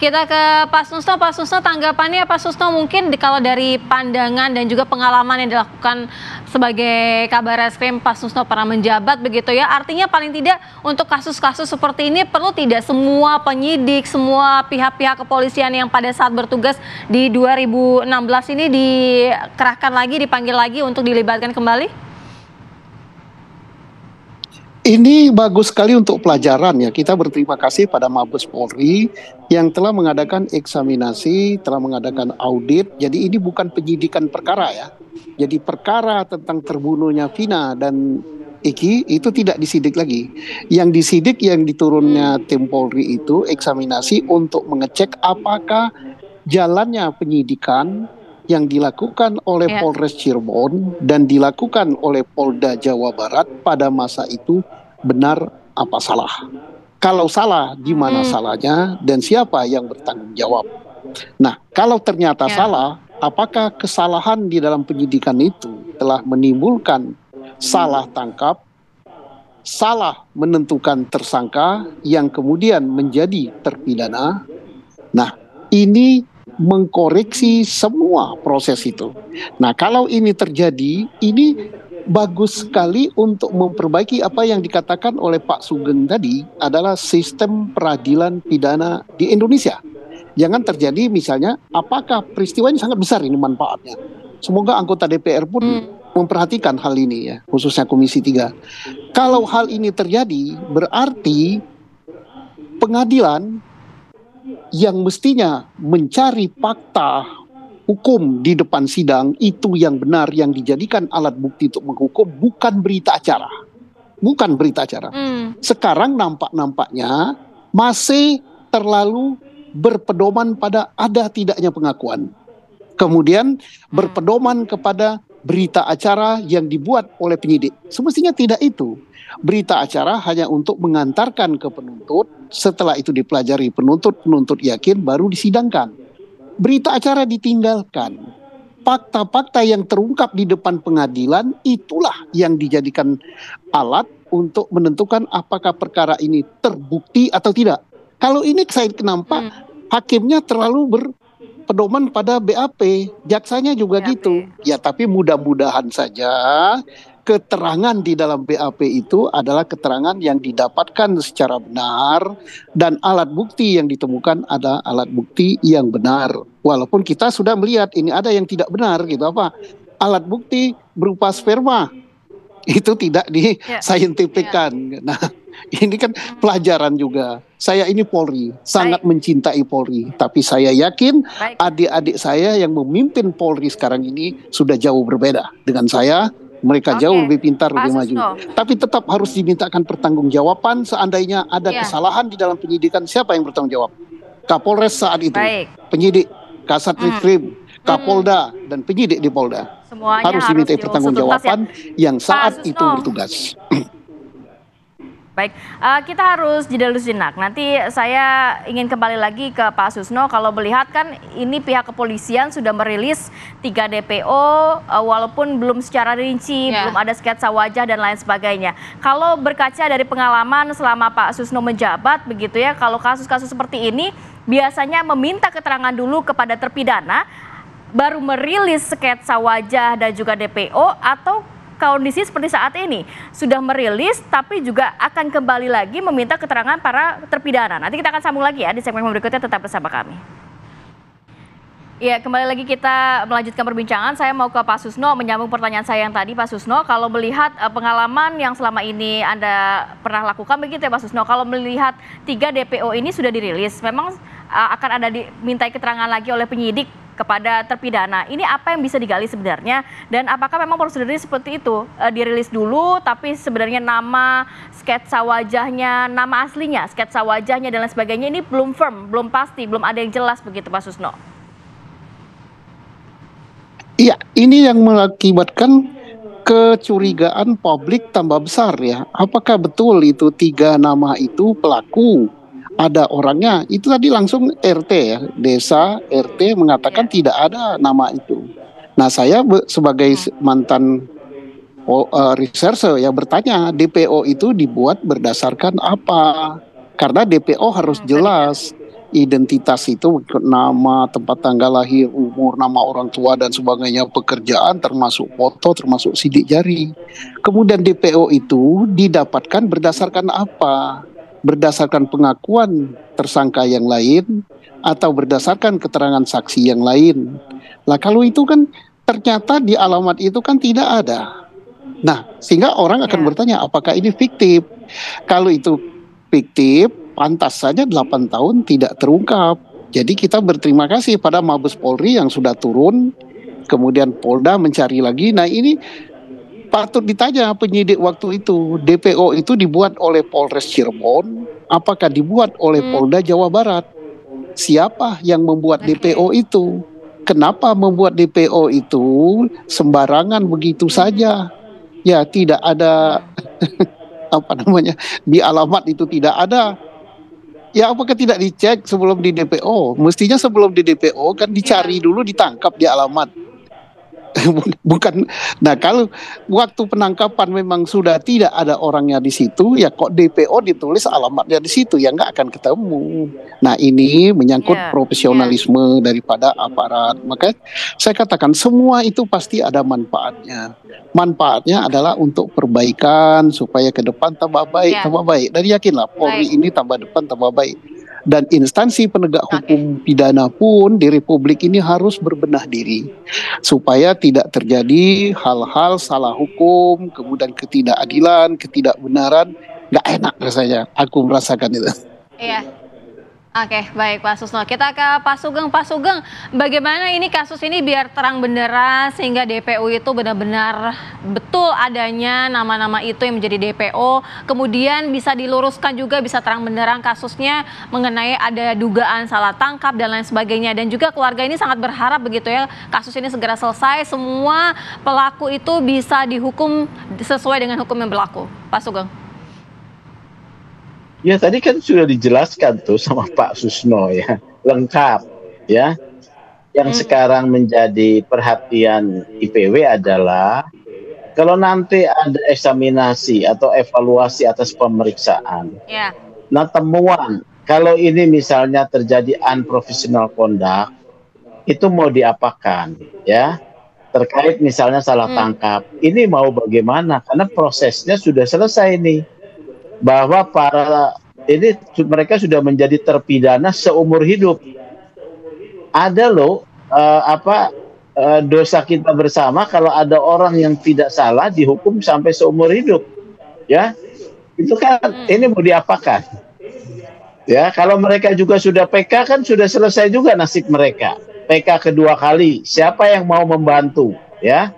Kita ke Pak Susno. Pak Susno, tanggapannya Pak Susno mungkin kalau dari pandangan dan juga pengalaman yang dilakukan sebagai Kabar Reskrim Pak Susno pernah menjabat begitu ya. Artinya paling tidak untuk kasus-kasus seperti ini perlu tidak semua penyidik, semua pihak-pihak kepolisian yang pada saat bertugas di 2016 ini dikerahkan lagi, dipanggil lagi untuk dilibatkan kembali? Ini bagus sekali untuk pelajaran ya. Kita berterima kasih pada Mabes Polri yang telah mengadakan eksaminasi, telah mengadakan audit. Jadi ini bukan penyidikan perkara ya. Jadi perkara tentang terbunuhnya Vina dan Eki itu tidak disidik lagi. Yang disidik yang diturunnya tim Polri itu eksaminasi untuk mengecek apakah jalannya penyidikan yang dilakukan oleh Polres Cirebon dan dilakukan oleh Polda Jawa Barat pada masa itu benar apa salah. Kalau salah, di mana salahnya dan siapa yang bertanggung jawab. Nah, kalau ternyata salah, apakah kesalahan di dalam penyidikan itu telah menimbulkan salah tangkap, salah menentukan tersangka yang kemudian menjadi terpidana. Nah, ini mengkoreksi semua proses itu. Nah, kalau ini terjadi, ini bagus sekali untuk memperbaiki apa yang dikatakan oleh Pak Sugeng tadi adalah sistem peradilan pidana di Indonesia. Jangan terjadi misalnya, apakah peristiwa ini sangat besar ini manfaatnya. Semoga anggota DPR pun memperhatikan hal ini ya, khususnya Komisi 3. Kalau hal ini terjadi, berarti pengadilan yang mestinya mencari fakta hukum di depan sidang itu yang benar, yang dijadikan alat bukti untuk menghukum, bukan berita acara. Bukan berita acara. Sekarang nampaknya masih terlalu berpedoman pada ada tidaknya pengakuan. Kemudian berpedoman kepada berita acara yang dibuat oleh penyidik. Semestinya tidak itu. Berita acara hanya untuk mengantarkan ke penuntut, setelah itu dipelajari penuntut yakin baru disidangkan. Berita acara ditinggalkan. Fakta-fakta yang terungkap di depan pengadilan itulah yang dijadikan alat untuk menentukan apakah perkara ini terbukti atau tidak. Kalau ini saya kenapa hakimnya terlalu berpedoman pada BAP, jaksanya juga gitu. Ya, tapi mudah-mudahan saja keterangan di dalam BAP itu adalah keterangan yang didapatkan secara benar dan alat bukti yang ditemukan ada alat bukti yang benar. Walaupun kita sudah melihat ini ada yang tidak benar gitu, apa? Alat bukti berupa sperma itu tidak discientifikan. Nah, ini kan pelajaran juga. Saya ini Polri, sangat mencintai Polri, tapi saya yakin adik-adik saya yang memimpin Polri sekarang ini sudah jauh berbeda dengan saya. Mereka jauh lebih pintar, lebih maju. Tapi tetap harus dimintakan pertanggungjawaban seandainya ada kesalahan di dalam penyidikan. Siapa yang bertanggung jawab? Kapolres saat itu, penyidik, Kasat Reskrim, Kapolda, dan penyidik di Polda. Semuanya harus dimintai pertanggungjawaban yang saat itu bertugas. Baik, kita harus jeda dulu sejenak. Nanti saya ingin kembali lagi ke Pak Susno. Kalau melihat kan ini pihak kepolisian sudah merilis 3 DPO walaupun belum secara rinci, belum ada sketsa wajah dan lain sebagainya. Kalau berkaca dari pengalaman selama Pak Susno menjabat begitu ya, kalau kasus-kasus seperti ini biasanya meminta keterangan dulu kepada terpidana, baru merilis sketsa wajah dan juga DPO, atau kondisi seperti saat ini sudah merilis tapi juga akan kembali lagi meminta keterangan para terpidana. Nanti kita akan sambung lagi ya di segmen berikutnya, tetap bersama kami. Ya, kembali lagi kita melanjutkan perbincangan. Saya mau ke Pak Susno, menyambung pertanyaan saya yang tadi Pak Susno. Kalau melihat pengalaman yang selama ini Anda pernah lakukan begitu ya Pak Susno, kalau melihat 3 DPO ini sudah dirilis, memang akan ada dimintai keterangan lagi oleh penyidik kepada terpidana. Ini apa yang bisa digali sebenarnya, dan apakah memang prosedurnya seperti itu, dirilis dulu tapi sebenarnya nama, sketsa wajahnya, nama aslinya, sketsa wajahnya dan lain sebagainya ini belum firm, belum pasti, belum ada yang jelas begitu Pak Susno? Iya, ini yang mengakibatkan kecurigaan publik tambah besar ya. Apakah betul itu 3 nama itu pelaku? Ada orangnya, itu tadi langsung RT ya, desa RT mengatakan tidak ada nama itu. Nah, saya sebagai mantan reserse ya bertanya, DPO itu dibuat berdasarkan apa? Karena DPO harus jelas. identitas itu nama, tempat tanggal lahir, umur, nama orang tua dan sebagainya, pekerjaan termasuk foto, termasuk sidik jari. Kemudian DPO itu didapatkan berdasarkan apa? Berdasarkan pengakuan tersangka yang lain atau berdasarkan keterangan saksi yang lain. Lah kalau itu kan ternyata di alamat itu kan tidak ada. Nah, sehingga orang akan bertanya apakah ini fiktif? Kalau itu fiktif, pantas saja 8 tahun tidak terungkap. Jadi kita berterima kasih pada Mabes Polri yang sudah turun, kemudian Polda mencari lagi. Nah ini patut ditanya penyidik waktu itu, DPO itu dibuat oleh Polres Cirebon, apakah dibuat oleh Polda Jawa Barat? Siapa yang membuat DPO itu? Kenapa membuat DPO itu sembarangan begitu saja? Ya tidak ada apa namanya, di alamat itu tidak ada. Ya apakah tidak dicek sebelum di DPO? Mestinya sebelum di DPO kan dicari dulu, ditangkap di alamat. Bukan. Nah kalau waktu penangkapan memang sudah tidak ada orangnya di situ, ya kok DPO ditulis alamatnya di situ, ya nggak akan ketemu. Nah ini menyangkut profesionalisme daripada aparat. Maka saya katakan semua itu pasti ada manfaatnya. Manfaatnya adalah untuk perbaikan supaya ke depan tambah baik, tambah baik. Dan yakinlah Polri ini tambah depan tambah baik. Dan instansi penegak hukum pidana pun di Republik ini harus berbenah diri supaya tidak terjadi hal-hal salah hukum, kemudian ketidakadilan, ketidakbenaran. Nggak enak rasanya, aku merasakan itu. Iya. Oke, baik Pak Susno. Kita ke Pak Sugeng. Pak Sugeng, bagaimana ini kasus ini biar terang benderang sehingga DPO itu benar-benar betul adanya nama-nama itu yang menjadi DPO, kemudian bisa diluruskan juga, bisa terang benderang kasusnya mengenai ada dugaan salah tangkap dan lain sebagainya. Dan juga keluarga ini sangat berharap begitu ya, kasus ini segera selesai, semua pelaku itu bisa dihukum sesuai dengan hukum yang berlaku. Pak Sugeng. Ya tadi kan sudah dijelaskan tuh sama Pak Susno ya, lengkap ya. Yang sekarang menjadi perhatian IPW adalah kalau nanti ada eksaminasi atau evaluasi atas pemeriksaan. Nah temuan kalau ini misalnya terjadi unprofessional conduct, itu mau diapakan ya? Terkait misalnya salah tangkap, ini mau bagaimana? Karena prosesnya sudah selesai nih. Bahwa mereka sudah menjadi terpidana seumur hidup. Ada loh dosa kita bersama kalau ada orang yang tidak salah dihukum sampai seumur hidup. Ya. Itu kan ini mau diapakan? Ya, kalau mereka juga sudah PK kan sudah selesai juga nasib mereka. PK kedua kali, siapa yang mau membantu, ya?